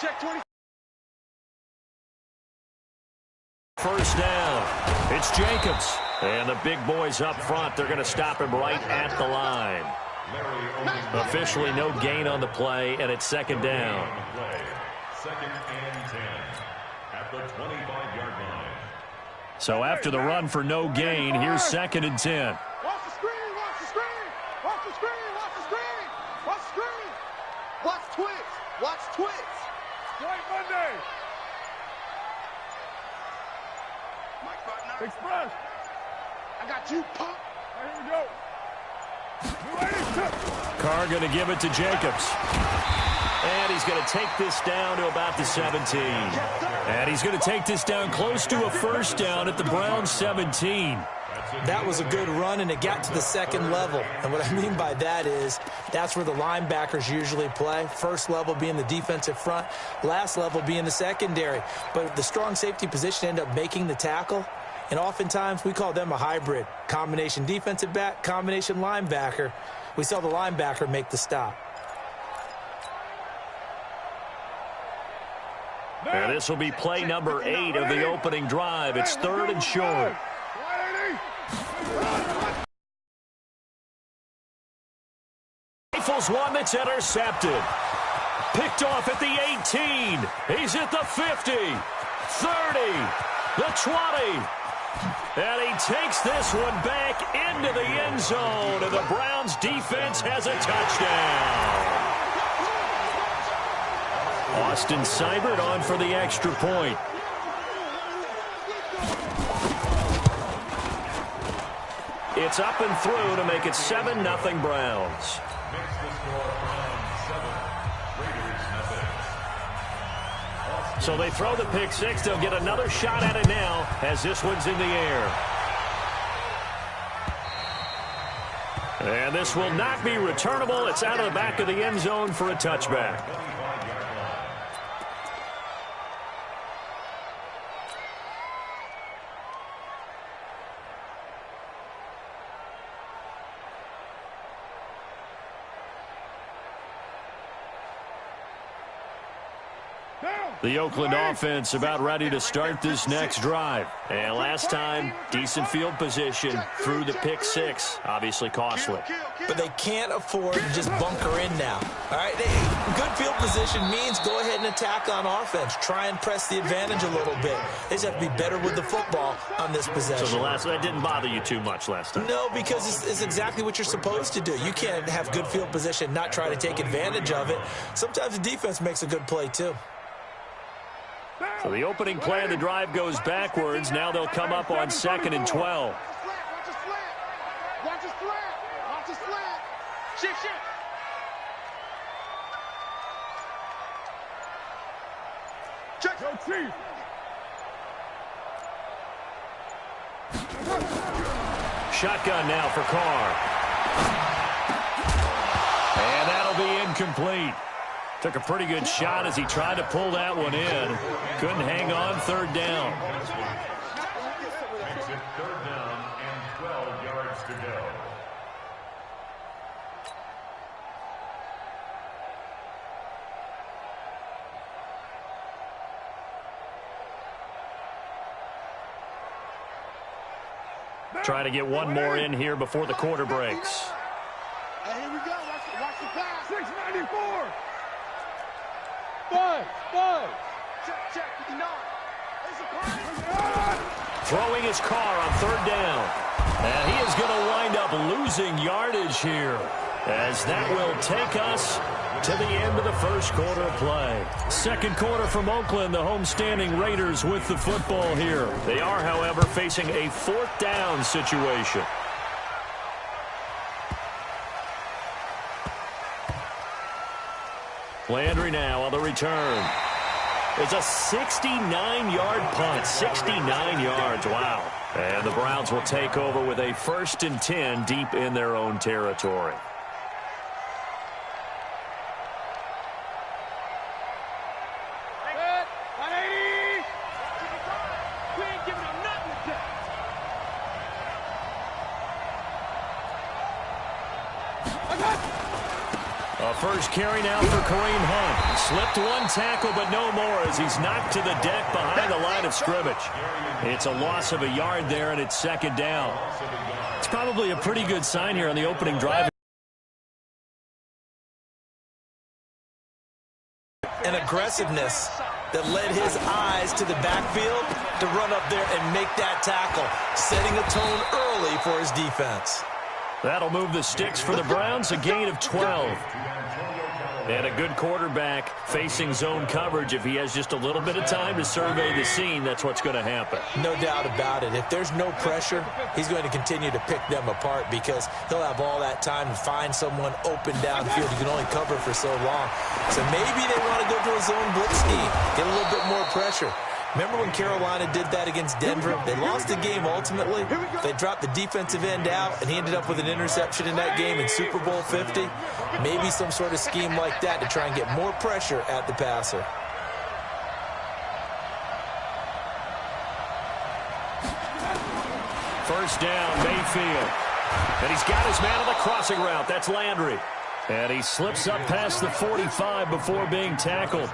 check 20. First down. It's Jacobs. And the big boys up front, they're going to stop him right at the line. Officially no gain on the play, and it's second down. Second and 10 at the 25-yard line. So after the run for no gain, here's second and 10. Watch the screen, watch the screen. Watch the screen, watch the screen. Watch the screen. Watch Twitch. Watch Twitch. Straight Monday. Mike Butler. Express. I got you, punk. Here we go. Carr going to give it to Jacobs. And he's going to take this down to about the 17. And he's going to take this down close to a first down at the Browns 17. That was a good run, and it got to the second level. And what I mean by that is that's where the linebackers usually play. First level being the defensive front, last level being the secondary. But the strong safety position ended up making the tackle. And oftentimes we call them a hybrid. Combination defensive back, combination linebacker. We saw the linebacker make the stop. And this will be play number 8 of the opening drive. It's third and short. Rifles one that's intercepted. Picked off at the 18. He's at the 50, 30, the 20. And he takes this one back into the end zone, and the Browns defense has a touchdown. Austin Seibert on for the extra point. It's up and through to make it 7-0 Browns. So they throw the pick six. They'll get another shot at it now as this one's in the air. And this will not be returnable. It's out of the back of the end zone for a touchback. The Oakland offense about ready to start this next drive. And last time, decent field position through the pick six. Obviously costly. But they can't afford to just bunker in now. All right, good field position means go ahead and attack on offense. Try and press the advantage a little bit. They just have to be better with the football on this possession. So that didn't bother you too much last time? No, because it's exactly what you're supposed to do. You can't have good field position, not try to take advantage of it. Sometimes the defense makes a good play, too. So the opening play of the drive goes backwards. Now they'll come up on 2nd and 12. Watch his slant. Watch his slant. Watch his slant. Shift, shift. Check. Go, Chief. Shotgun now for Carr. And that'll be incomplete. Took a pretty good shot as he tried to pull that one in. Couldn't hang on, third down. Makes it third down and 12 yards to go. Try to get one more in here before the quarter breaks. And here we go. Watch the pass. 694. Check, 59. Throwing his car on third down. And he is going to wind up losing yardage here, as that will take us to the end of the first quarter of play. Second quarter from Oakland, the homestanding Raiders with the football here. They are, however, facing a fourth down situation. Landry now on the return. It's a 69-yard punt. 69 yards. Wow. And the Browns will take over with a 1st and 10 deep in their own territory. A A first carry now for Kareem Hunt. Slipped one tackle, but no more as he's knocked to the deck behind the line of scrimmage. It's a loss of a yard there, and it's second down. It's probably a pretty good sign here on the opening drive. And aggressiveness that led his eyes to the backfield to run up there and make that tackle, setting a tone early for his defense. That'll move the sticks for the Browns, a gain of 12. And a good quarterback facing zone coverage. If he has just a little bit of time to survey the scene, that's what's going to happen. No doubt about it. If there's no pressure, he's going to continue to pick them apart because he'll have all that time to find someone open downfield. He can only cover for so long. So maybe they want to go to a zone blitz scheme, get a little bit more pressure. Remember when Carolina did that against Denver? They lost the game ultimately. They dropped the defensive end out, and he ended up with an interception in that game in Super Bowl 50. Maybe some sort of scheme like that to try and get more pressure at the passer. First down, Mayfield. And he's got his man on the crossing route. That's Landry. And he slips up past the 45 before being tackled.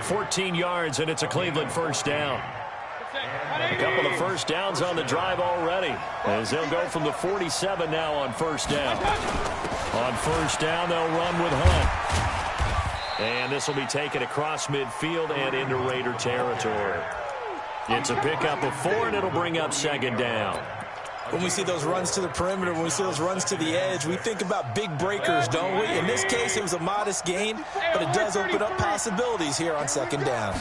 14 yards, and it's a Cleveland first down. A couple of first downs on the drive already, as they'll go from the 47 now on first down. On first down, they'll run with Hunt. And this will be taken across midfield and into Raider territory. It's a pickup of 4, and it'll bring up second down. When we see those runs to the perimeter, when we see those runs to the edge, we think about big breakers, don't we? In this case, it was a modest gain, but it does open up possibilities here on second down.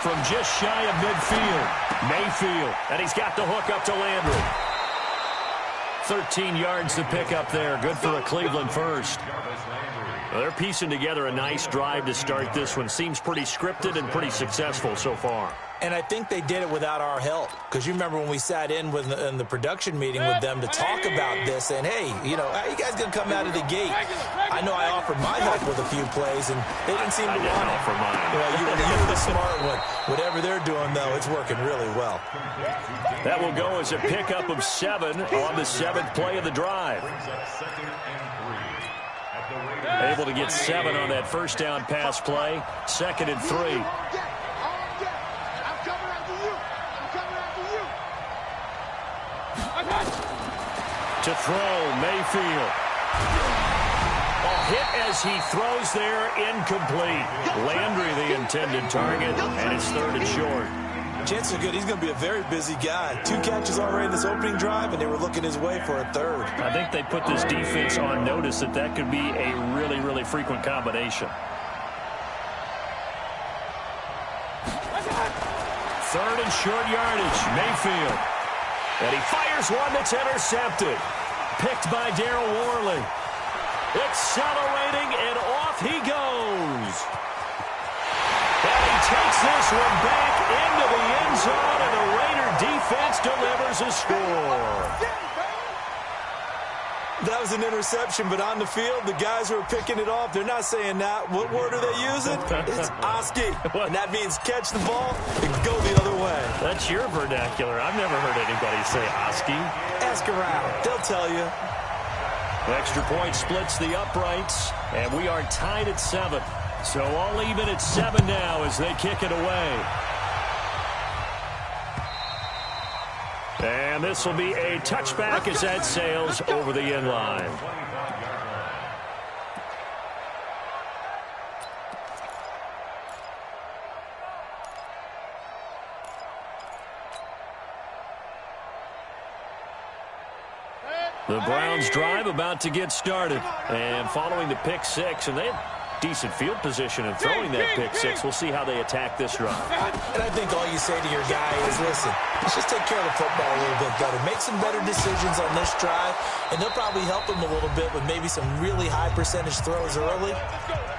From just shy of midfield, Mayfield, and he's got the hook up to Landry. 13 yards to pick up there. Good for a Cleveland first. Well, they're piecing together a nice drive to start this one. Seems pretty scripted and pretty successful so far. And I think they did it without our help. Because you remember when we sat in the production meeting with them to talk about this, and hey, you know, how you guys going to come out of the gate? I know I offered my help with a few plays, and they didn't seem to want it. Offer mine. Well, you were the smart one. Whatever they're doing, though, it's working really well. That will go as a pickup of 7 on the 7th play of the drive. Able to get 7 on that first down pass play. 2nd and 3. To throw, Mayfield. A hit as he throws there, incomplete. Landry the intended target, and it's 3rd and short. Chances are good he's going to be a very busy guy. 2 catches already in this opening drive, and they were looking his way for a 3rd. I think they put this defense on notice that could be a really, really frequent combination. 3rd and short yardage, Mayfield. And he fires one that's intercepted. Picked by Darryl Worley. Accelerating, and off he goes. And he takes this one back into the end zone, and the Raider defense delivers a score. That was an interception, but on the field, the guys who are picking it off, they're not saying that. What word are they using? It's Oski. And that means catch the ball and go the other way. That's your vernacular. I've never heard anybody say Oski. Ask around. They'll tell you. Extra point splits the uprights, and we are tied at 7. So all even at 7 now as they kick it away. And this will be a touchback as that sails over the end line. The Browns drive about to get started. And following the pick 6, and they have decent field position in throwing that pick 6. We'll see how they attack this drive. And I think all you say to your guy is, listen, let's just take care of the football a little bit better. Make some better decisions on this drive, and they'll probably help him a little bit with maybe some really high percentage throws early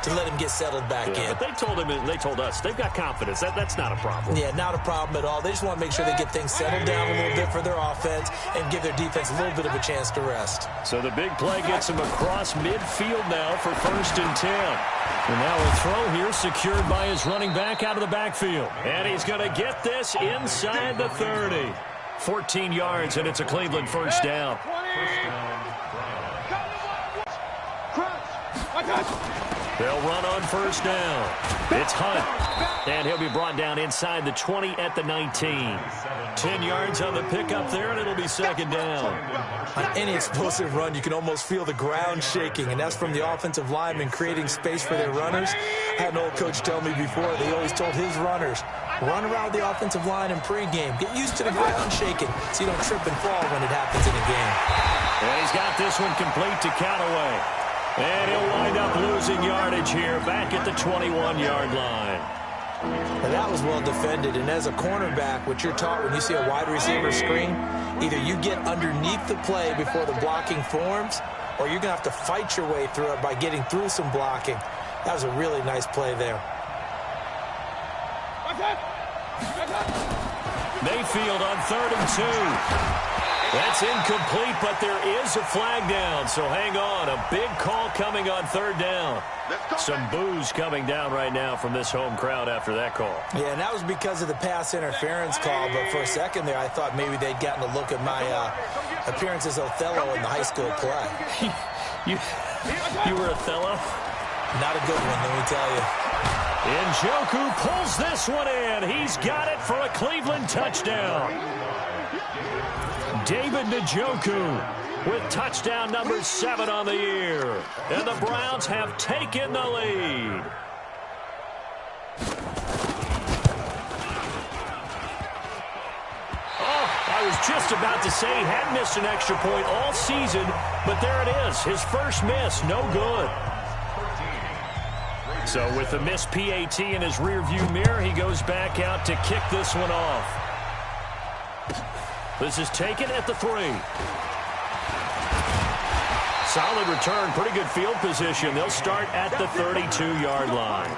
to let him get settled back in. But they told him, and they told us, they've got confidence. That's not a problem. Yeah, not a problem at all. They just want to make sure they get things settled down a little bit for their offense and give their defense a little bit of a chance to rest. So the big play gets him across midfield now for 1st and 10. And now a throw here secured by his running back out of the backfield. And he's going to get this inside the 30. 14 yards, and it's a Cleveland first down. They'll run on first down. It's Hunt. And he'll be brought down inside the 20 at the 19. 10 yards on the pickup there, and it'll be second down. On any explosive run, you can almost feel the ground shaking, and that's from the offensive linemen creating space for their runners. I had an old coach tell me before, they always told his runners, run around the offensive line in pregame. Get used to the ground shaking so you don't trip and fall when it happens in a game. And he's got this one complete to Callaway. And he'll wind up losing yardage here back at the 21-yard line. Now that was well defended, and as a cornerback, what you're taught when you see a wide receiver screen, either you get underneath the play before the blocking forms, or you're going to have to fight your way through it by getting through some blocking. That was a really nice play there. Mayfield on 3rd and 2. That's incomplete, but there is a flag down, so hang on. A big call coming on 3rd down. Some boos coming down right now from this home crowd after that call. Yeah, and that was because of the pass interference call, but for a second there, I thought maybe they'd gotten a look at my appearance as Othello in the high school play. You were Othello? Not a good one, let me tell you. Im2Kold4U'S pulls this one in. He's got it for a Cleveland touchdown. David Im2Kold4U's with touchdown number 7 on the year. And the Browns have taken the lead. Oh, I was just about to say he hadn't missed an extra point all season, but there it is. His first miss, no good. So with the missed PAT in his rearview mirror, he goes back out to kick this one off. This is taken at the 3. Solid return, pretty good field position. They'll start at the 32-yard line.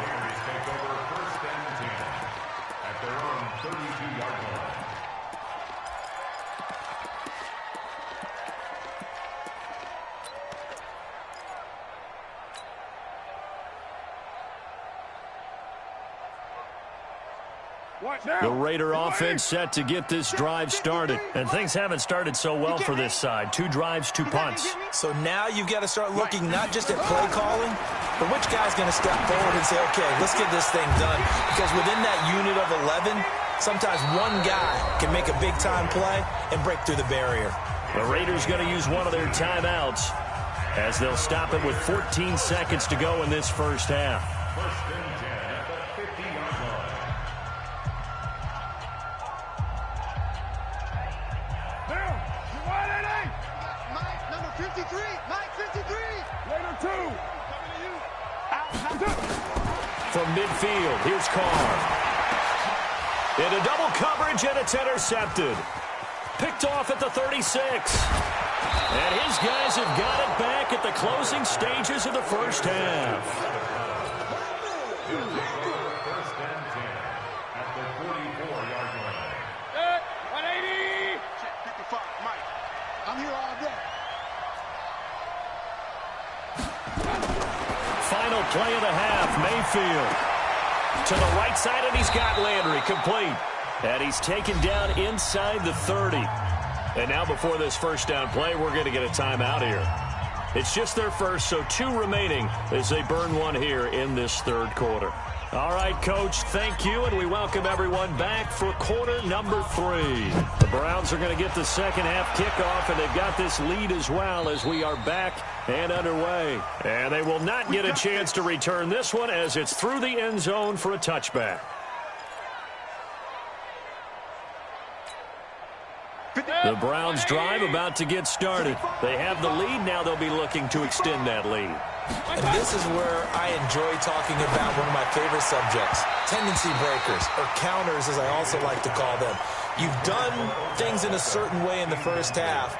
The Raider offense set to get this drive started. And things haven't started so well for this side. 2 drives, 2 punts. So now you've got to start looking not just at play calling, but which guy's going to step forward and say, okay, let's get this thing done. Because within that unit of 11, sometimes one guy can make a big-time play and break through the barrier. The Raiders going to use one of their timeouts as they'll stop it with 14 seconds to go in this first half. From midfield, here's Carr. Into double coverage, and it's intercepted. Picked off at the 36. And his guys have got it back at the closing stages of the first half. First and 10 at the 44-yard line. 180. Check 55, Mike. I'm here all day. Final play of the half, Mayfield. To the right side, and he's got Landry complete. And he's taken down inside the 30. And now before this first down play, we're going to get a timeout here. It's just their first, so 2 remaining as they burn one here in this third quarter. All right, Coach, thank you, and we welcome everyone back for quarter number 3. The Browns are going to get the second half kickoff, and they've got this lead as well as we are back and underway. And they will not get a chance to return this one as it's through the end zone for a touchback. The Browns drive about to get started. They have the lead. Now they'll be looking to extend that lead. And this is where I enjoy talking about one of my favorite subjects, tendency breakers, or counters as I also like to call them. You've done things in a certain way in the first half,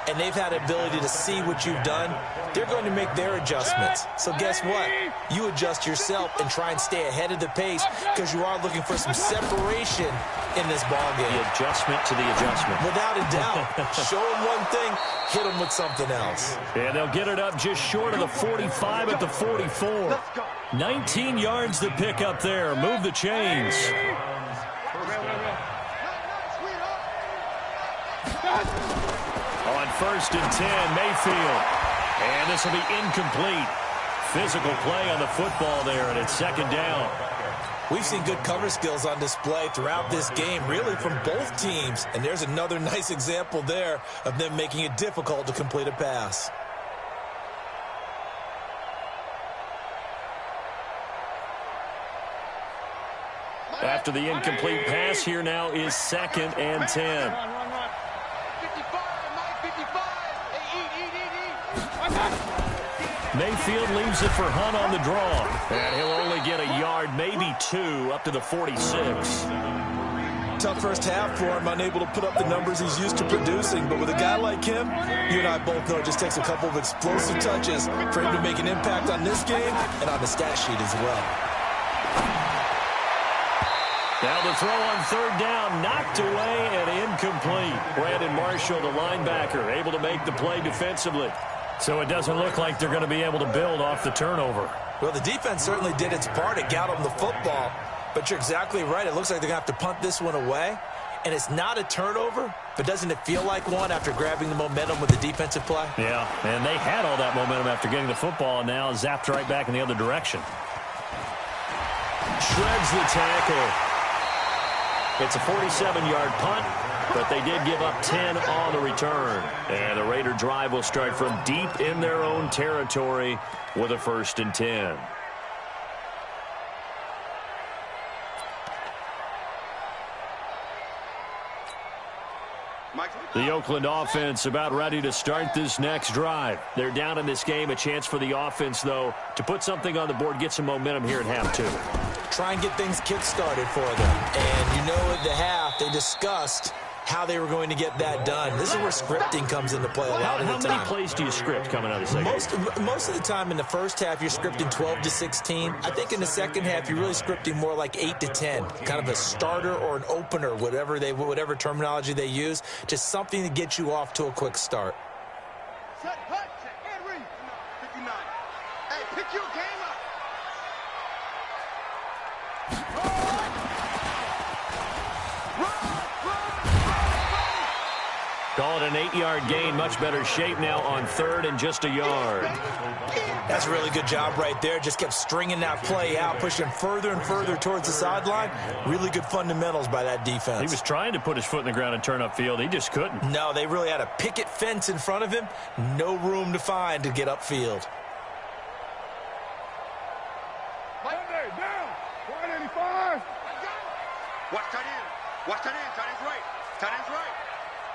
and they've had the ability to see what you've done. They're going to make their adjustments. So guess what? You adjust yourself and try and stay ahead of the pace because you are looking for some separation in this ballgame. The adjustment to the adjustment. Without a doubt. Show them one thing, hit them with something else. And they'll get it up just short of the 45 at the 44. 19 yards to pick up there. Move the chains. On 1st and 10, Mayfield. And this will be incomplete. physical play on the football there, and it's second down. We've seen good cover skills on display throughout this game, really from both teams. And there's another nice example there of them making it difficult to complete a pass. After the incomplete pass, here now is 2nd and 10. Mayfield leaves it for Hunt on the draw. And he'll only get a yard, maybe 2, up to the 46. Tough first half for him, unable to put up the numbers he's used to producing. But with a guy like him, you and I both know it just takes a couple of explosive touches for him to make an impact on this game and on the stat sheet as well. Now the throw on 3rd down, knocked away and incomplete. Brandon Marshall, the linebacker, able to make the play defensively. So it doesn't look like they're going to be able to build off the turnover. Well, the defense certainly did its part. It got them the football. But you're exactly right. It looks like they're going to have to punt this one away. And it's not a turnover, but doesn't it feel like one after grabbing the momentum with the defensive play? Yeah, and they had all that momentum after getting the football, and now zapped right back in the other direction. Shreds the tackle. It's a 47-yard punt, but they did give up 10 on the return. And the Raider drive will start from deep in their own territory with a 1st and 10. The Oakland offense about ready to start this next drive. They're down in this game. A chance for the offense, though, to put something on the board, get some momentum here at half 2. Try and get things kick-started for them. And you know at the half, they discussed how they were going to get that done. This is where scripting comes into play a lot of the time. How many plays do you script coming out of the second? Most of the time in the first half, you're scripting 12 to 16. I think in the second half, you're really scripting more like 8 to 10. Kind of a starter or an opener, whatever terminology they use. Just something to get you off to a quick start. Set, hut, and read. 59. Hey, pick your game up. Call it an 8-yard gain. Much better shape now on 3rd and just a yard. That's a really good job right there. Just kept stringing that play out, pushing further and further towards the sideline. Really good fundamentals by that defense. He was trying to put his foot in the ground and turn upfield. He just couldn't. No, they really had a picket fence in front of him. No room to find to get upfield. Monday, down. 185. Watch tight end. Watch tight end. Tight end's right. Tight end's right.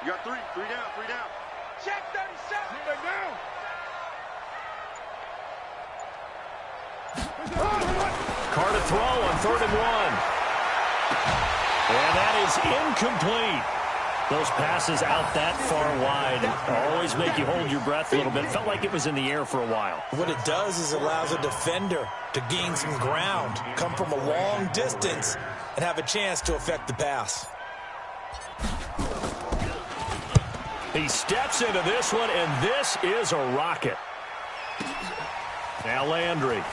You got 3 down, 3 down. Check 37. Move down. Carr to throw on 3rd and 1. And that is incomplete. Those passes out that far wide always make you hold your breath a little bit. Felt like it was in the air for a while. What it does is allows a defender to gain some ground, come from a long distance, and have a chance to affect the pass. He steps into this one, and this is a rocket. Now Landry.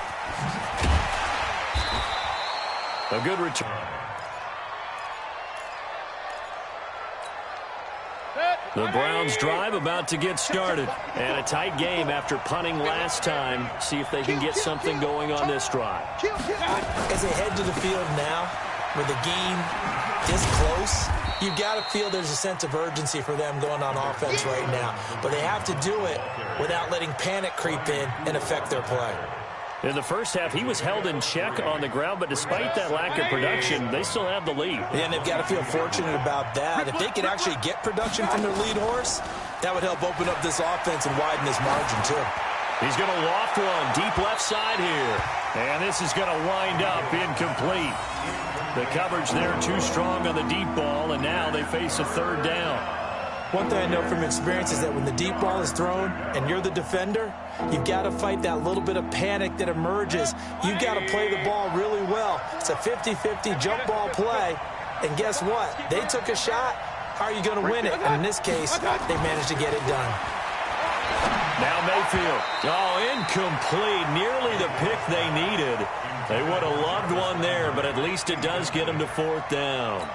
A good return. The Browns drive about to get started. And a tight game after punting last time. See if they can get something going on this drive. As they head to the field now, with the game this close, you've got to feel there's a sense of urgency for them going on offense right now. But they have to do it without letting panic creep in and affect their play. In the first half, he was held in check on the ground, but despite that lack of production, they still have the lead. Yeah, and they've got to feel fortunate about that. If they could actually get production from their lead horse, that would help open up this offense and widen this margin, too. He's going to loft one deep left side here. And this is going to wind up incomplete. The coverage there too strong on the deep ball, and now they face a 3rd down. One thing I know from experience is that when the deep ball is thrown and you're the defender, you've got to fight that little bit of panic that emerges. You've got to play the ball really well. It's a 50-50 jump ball play. And guess what? They took a shot. How are you going to win it? And in this case, they managed to get it done. Now Mayfield. Oh, incomplete. Nearly the pick they needed. They would have loved one there, but at least it does get them to 4th down.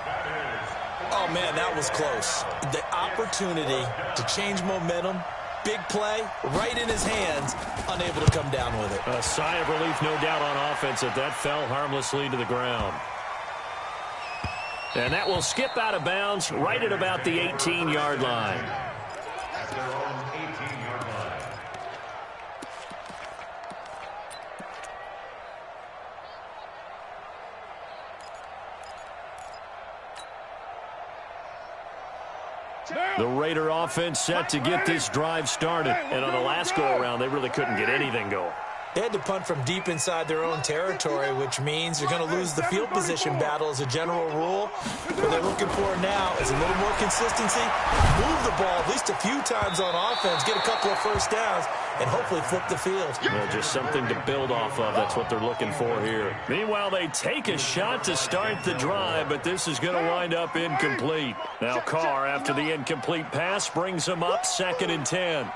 Oh, man, that was close. The opportunity to change momentum Big play, right in his hands, unable to come down with it. A sigh of relief, no doubt, on offense that fell harmlessly to the ground. And that will skip out of bounds right at about the 18-yard line. At their own 18-yard line. The Raider offense set to get this drive started. And on the last go-around, they really couldn't get anything going. They had to punt from deep inside their own territory, which means you're going to lose the field position battle as a general rule. What they're looking for now is a little more consistency, move the ball at least a few times on offense, get a couple of first downs, and hopefully flip the field. Well, just something to build off of. That's what they're looking for here. Meanwhile, they take a shot to start the drive, but this is going to wind up incomplete. Now Carr, after the incomplete pass, brings him up 2nd and 10.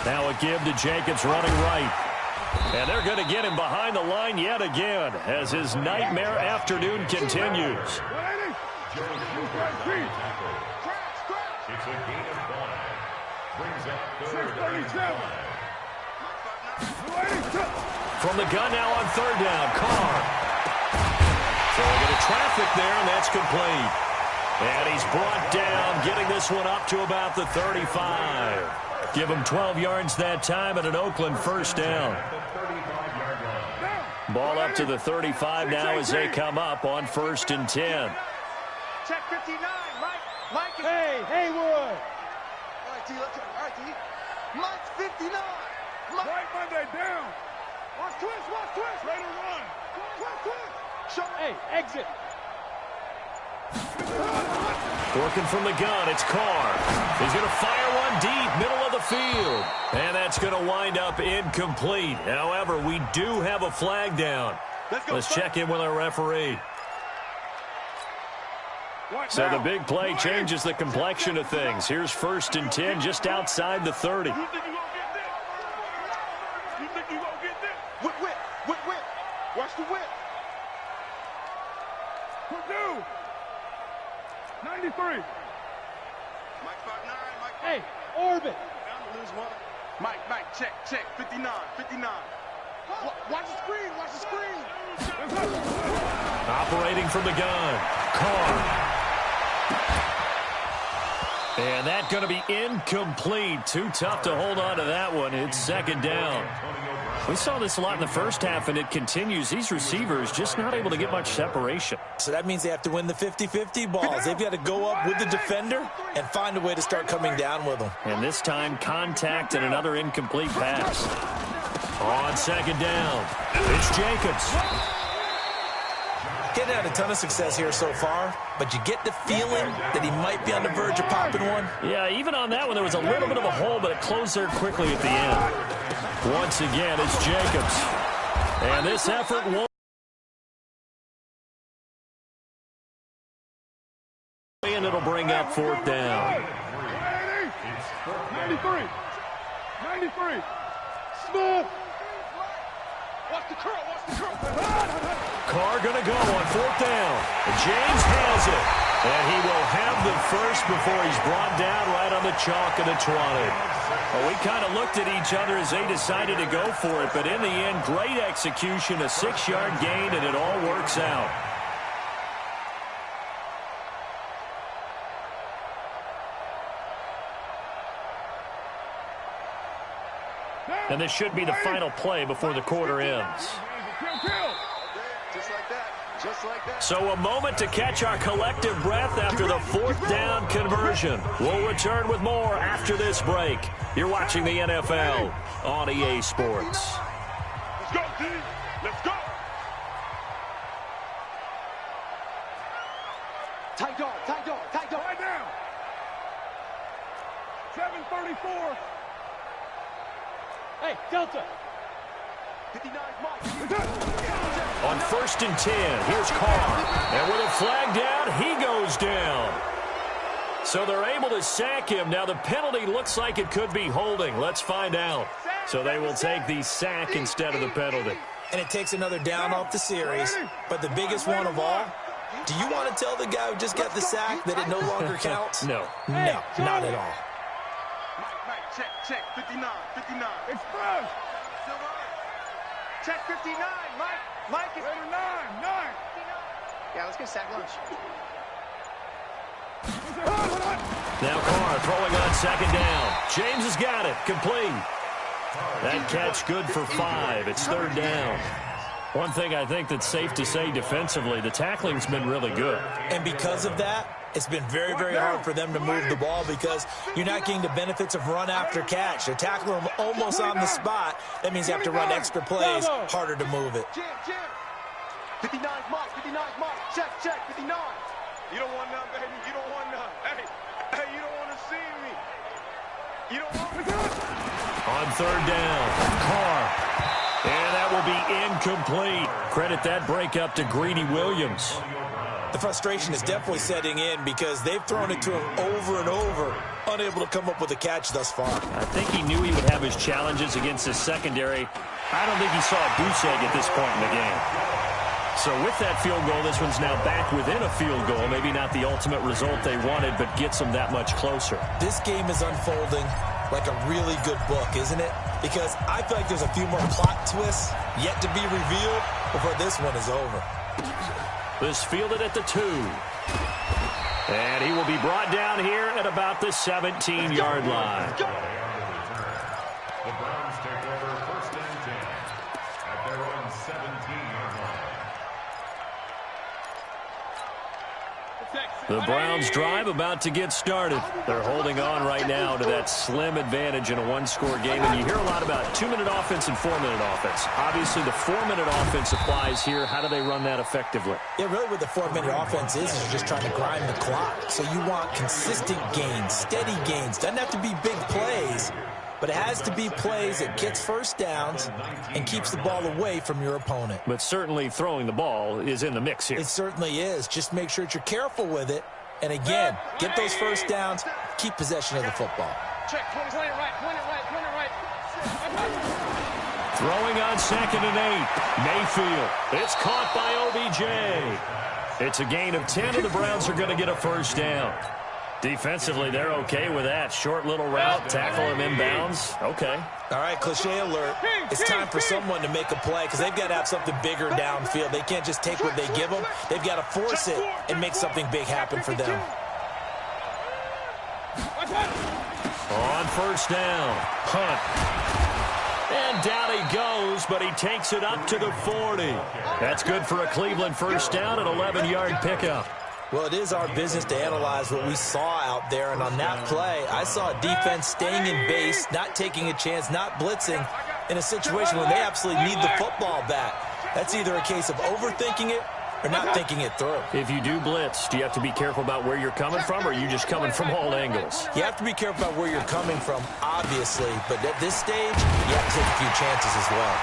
Now a give to Jacobs running right. And they're going to get him behind the line yet again as his nightmare afternoon continues. It's a gain of 5. Brings up 3rd and 5. From the gun now on 3rd down, Carr. Throwing into traffic there, and that's complete. And he's brought down, getting this one up to about the 35. Give him 12 yards that time and an Oakland first down. Ball up to the 35 now as they come up on 1st and 10. Check 59, Mike. Hey, Haywood. All right, T, let's go. All right, T. Mike's 59. Right Monday down. Watch twist. Raider run. Twist. Show. Hey, exit. Working from the gun, it's Carr. He's going to fire one deep, middle of the field. And that's going to wind up incomplete. However, we do have a flag down. Let's check in with our referee. So the big play changes the complexion of things. Here's 1st and 10 just outside the 30. You think you're going to get this? Whip. Watch the whip. Purdue. 93. Mike 5'9", Mike. Hey, orbit. Bound to lose one. Mike, check. 59. Watch the screen. Operating from the gun, Carr. And that's going to be incomplete. Too tough to hold on to that one. It's 2nd down. We saw this a lot in the first half, and it continues. These receivers just not able to get much separation. So that means they have to win the 50-50 balls. They've got to go up with the defender and find a way to start coming down with them. And this time, contact and another incomplete pass. On 2nd down, it's Jacobs. Getting had a ton of success here so far, but you get the feeling that he might be on the verge of popping one. Yeah, even on that one, there was a little bit of a hole, but it closed there quickly at the end. Once again, it's Jacobs. And this effort won't. And it'll bring up 4th down. 93. Smith. Watch the curl. Carr going to go on 4th down. James has it. And he will have the first before he's brought down right on the chalk of the 20. Well, we kind of looked at each other as they decided to go for it. But in the end, great execution, a 6-yard gain, and it all works out. And this should be the final play before the quarter ends. Just like that. So a moment to catch our collective breath after the 4th down conversion. We'll return with more after this break. You're watching the NFL on EA Sports. Let's go, D. Let's go. Tight dog. Right down. 7:34. Hey, Delta. 59, Mike. On 1st and 10, here's Carr. And with a flag down, he goes down. So they're able to sack him. Now the penalty looks like it could be holding. Let's find out. So they will take the sack instead of the penalty. And it takes another down off the series. But the biggest one of all, do you want to tell the guy who just got the sack that it no longer counts? No. No, not at all. Check, 59, 59. Express. Check 59, Mike. Later, 9. Yeah, let's get sack lunch. Now Carr throwing on second down. James has got it. Complete. That catch good for 5. It's third down. One thing I think that's safe to say defensively, the tackling's been really good. And because of that, it's been very, very hard for them to move the ball because you're not getting the benefits of run after catch. They're tackling them almost on the spot. That means you have to run extra plays, harder to move it. 59 Mike, 59 Mike. Check, 59. You don't want none, baby. You don't want none. Hey, you don't want to see me. You don't want me. On third down, Carr. And that will be incomplete. Credit that breakup to Greedy Williams. The frustration is definitely setting in because they've thrown it to him over and over, unable to come up with a catch thus far. I think he knew he would have his challenges against his secondary. I don't think he saw a goose egg at this point in the game. So with that field goal, this one's now back within a field goal. Maybe not the ultimate result they wanted, but gets them that much closer. This game is unfolding like a really good book, isn't it? Because I feel like there's a few more plot twists yet to be revealed before this one is over. This fielded at the 2. And he will be brought down here at about the 17-yard line. The Browns take over first and 10 at their own 17-yard line. The Browns drive about to get started. They're holding on right now to that slim advantage in a one-score game. And you hear a lot about 2-minute offense and 4-minute offense. Obviously, the 4-minute offense applies here. How do they run that effectively? Yeah, really what the 4-minute offense is you're just trying to grind the clock. So you want consistent gains, steady gains. Doesn't have to be big plays, but it has to be plays that gets first downs and keeps the ball away from your opponent. But certainly throwing the ball is in the mix here. It certainly is. Just make sure that you're careful with it. And again, get those first downs, keep possession of the football. Check, 20 right. Throwing on second and 8. Mayfield. It's caught by OBJ. It's a gain of 10, and the Browns are going to get a first down. Defensively, they're okay with that. Short little route, tackle him inbounds. Okay. All right, cliche alert. It's time for someone to make a play because they've got to have something bigger downfield. They can't just take what they give them. They've got to force it and make something big happen for them. On first down, Hunt. And down he goes, but he takes it up to the 40. That's good for a Cleveland first down, an 11-yard pickup. Well, it is our business to analyze what we saw out there, and on that play, I saw a defense staying in base, not taking a chance, not blitzing in a situation when they absolutely need the football back. That's either a case of overthinking it or not thinking it through. If you do blitz, do you have to be careful about where you're coming from, or are you just coming from all angles? You have to be careful about where you're coming from, obviously, but at this stage, you have to take a few chances as well.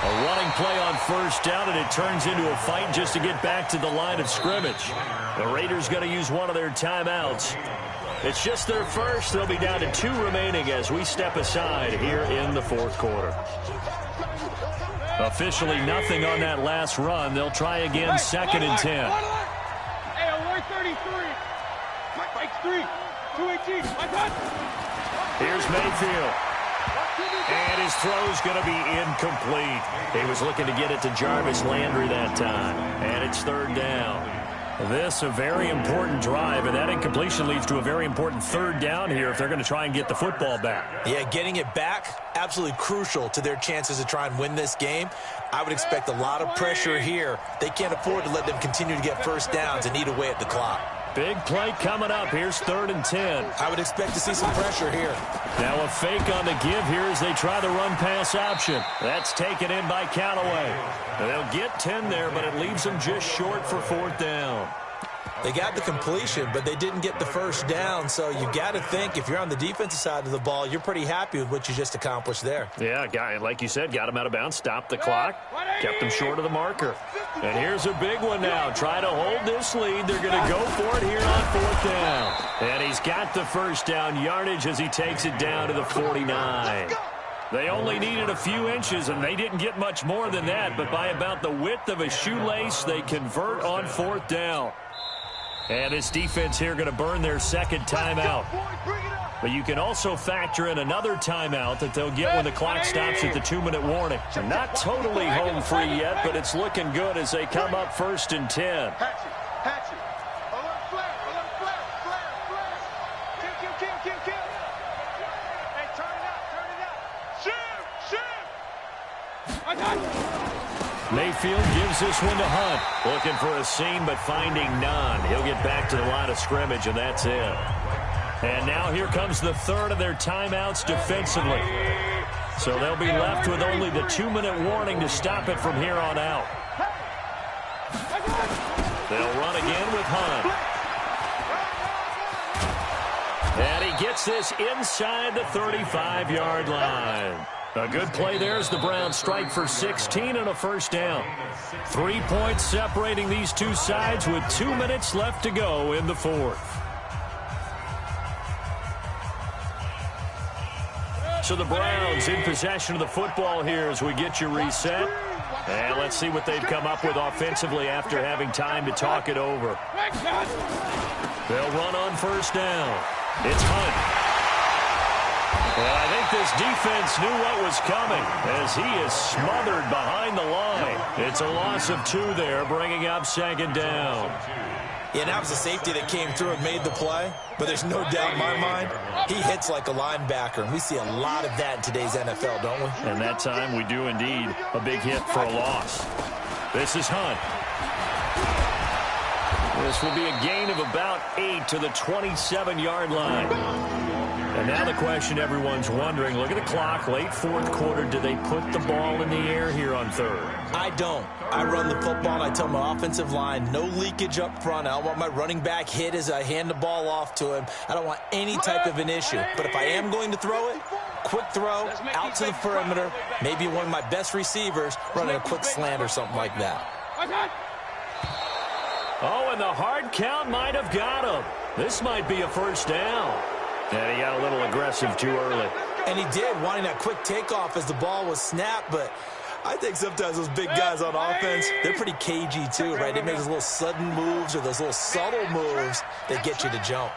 A running play on first down, and it turns into a fight just to get back to the line of scrimmage. The Raiders going to use one of their timeouts. It's just their first. They'll be down to 2 remaining as we step aside here in the fourth quarter. Officially nothing on that last run. They'll try again, second and 10. Hey, alert 33. Mike 3. 218. Here's Mayfield. And his throw's going to be incomplete. He was looking to get it to Jarvis Landry that time. And it's third down. This a very important drive, and that incompletion leads to a very important third down here if they're going to try and get the football back. Yeah, getting it back, absolutely crucial to their chances to try and win this game. I would expect a lot of pressure here. They can't afford to let them continue to get first downs and eat away at the clock. Big play coming up. Here's third and 10. I would expect to see some pressure here. Now a fake on the give here as they try the run-pass option. That's taken in by Callaway. They'll get 10 there, but it leaves them just short for fourth down. They got the completion, but they didn't get the first down. So you got to think if you're on the defensive side of the ball, you're pretty happy with what you just accomplished there. Yeah, guy, like you said, got him out of bounds, stopped the clock, kept them short of the marker. And here's a big one now. Try to hold this lead. They're going to go for it here on fourth down. And he's got the first down yardage as he takes it down to the 49. They only needed a few inches, and they didn't get much more than that. But by about the width of a shoelace, they convert on fourth down. And this defense here going to burn their second timeout. But you can also factor in another timeout that they'll get when the clock stops at the 2-minute warning. They're not totally home free yet, but it's looking good as they come up 1st and 10. Mayfield gives this one to Hunt. Looking for a seam, but finding none. He'll get back to the line of scrimmage, and that's it. And now here comes the third of their timeouts defensively. So they'll be left with only the 2-minute warning to stop it from here on out. They'll run again with Hunt. And he gets this inside the 35-yard line. A good play there as the Browns strike for 16 and a first down. 3 points separating these two sides with 2 minutes left to go in the fourth. So the Browns in possession of the football here as we get you reset. And let's see what they've come up with offensively after having time to talk it over. They'll run on first down. It's Hunt. Well, I think this defense knew what was coming as he is smothered behind the line. It's a loss of 2 there, bringing up second down. Yeah, that was a safety that came through and made the play, but there's no doubt in my mind, he hits like a linebacker, and we see a lot of that in today's NFL, don't we? And that time we do indeed a big hit for a loss. This is Hunt. This will be a gain of about 8 to the 27-yard line. And now the question everyone's wondering, look at the clock, late fourth quarter, do they put the ball in the air here on third? I don't. I run the football, and I tell my offensive line, no leakage up front. I don't want my running back hit as I hand the ball off to him. I don't want any type of an issue. But if I am going to throw it, quick throw, out to the perimeter, maybe one of my best receivers running a quick slant or something like that. Oh, and the hard count might have got him. This might be a first down. And he got a little aggressive too early. And he did, wanting that quick takeoff as the ball was snapped. But I think sometimes those big guys on offense, they're pretty cagey too, right? They make those little sudden moves or those little subtle moves that get you to jump.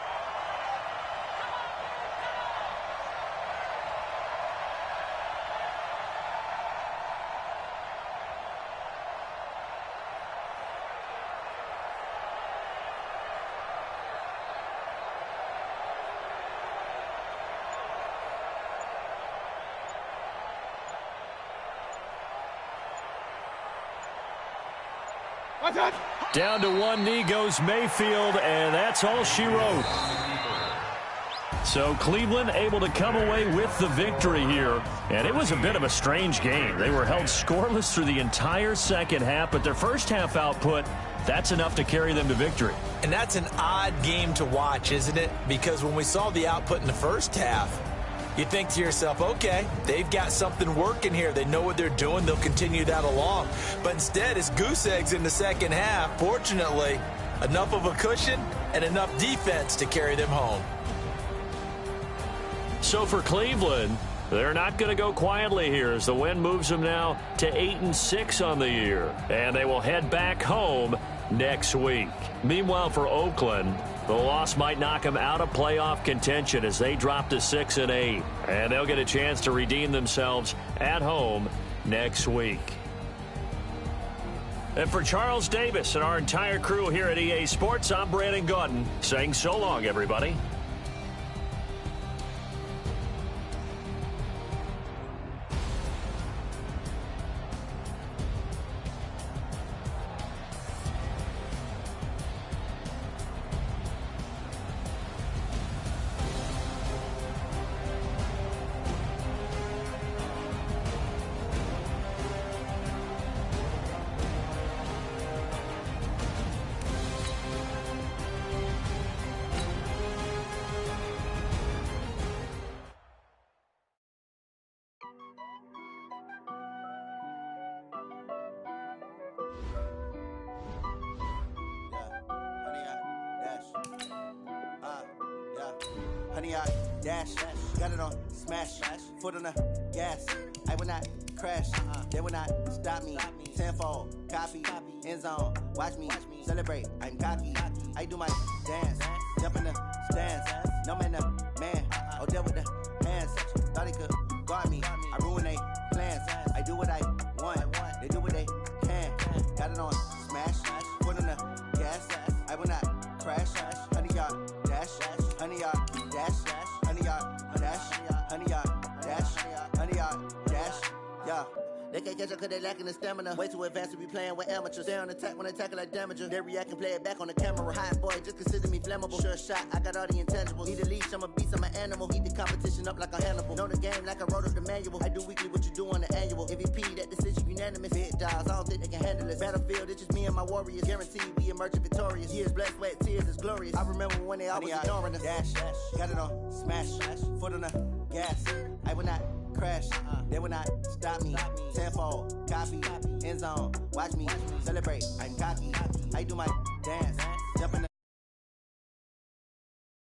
Down to one knee goes Mayfield, and that's all she wrote. So Cleveland able to come away with the victory here. And it was a bit of a strange game. They were held scoreless through the entire second half, but their first half output, that's enough to carry them to victory. And that's an odd game to watch, isn't it? Because when we saw the output in the first half, you think to yourself, okay, they've got something working here. They know what they're doing. They'll continue that along. But instead, it's goose eggs in the second half. Fortunately, enough of a cushion and enough defense to carry them home. So for Cleveland, they're not going to go quietly here as the win moves them now to 8-6 on the year. And they will head back home next week. Meanwhile, for Oakland, the loss might knock them out of playoff contention as they drop to 6-8. And they'll get a chance to redeem themselves at home next week. And for Charles Davis and our entire crew here at EA Sports, I'm Brandon Gaudin saying so long, everybody. Honey, I dash, got it on smash, foot on the gas. I will not crash. They will not stop me. Tenfold, copy, end zone. Watch me celebrate. I'm cocky. I do my dance, jump in the stands. No man, the man. Oh, deal with the hands. Thought he could guard me. I ruin they plans. I do what I want. They do what they can. Got it on smash. Put on the gas. I will not crash. 100-yard dash. 100-yard dash. 100-yard dash. 100-yard dash. 100-yard dash. Yeah. They can't catch up cause they lacking the stamina. Way too advanced to be playing with amateurs. They on attack when they tackle like damager. They react and play it back on the camera. Hot boy, just consider me flammable. Sure shot, I got all the intangibles. Need a leash, I'm a beast, I'm an animal. Heat the competition up like a Hannibal. Know the game like I wrote up the manual. I do weekly what you do on the annual. MVP, that decision unanimous. Big dogs, I don't think they can handle it. Battlefield, it's just me and my warriors. Guaranteed we emerging victorious. Years, blood, sweat, tears, it's glorious. I remember when they always ignoring us. Dash, got it on smash. Foot on the gas. I will not crash. They will not stop me. Tenfold, copy, end zone. Watch me celebrate. I'm cocky. I do my dance, jump in the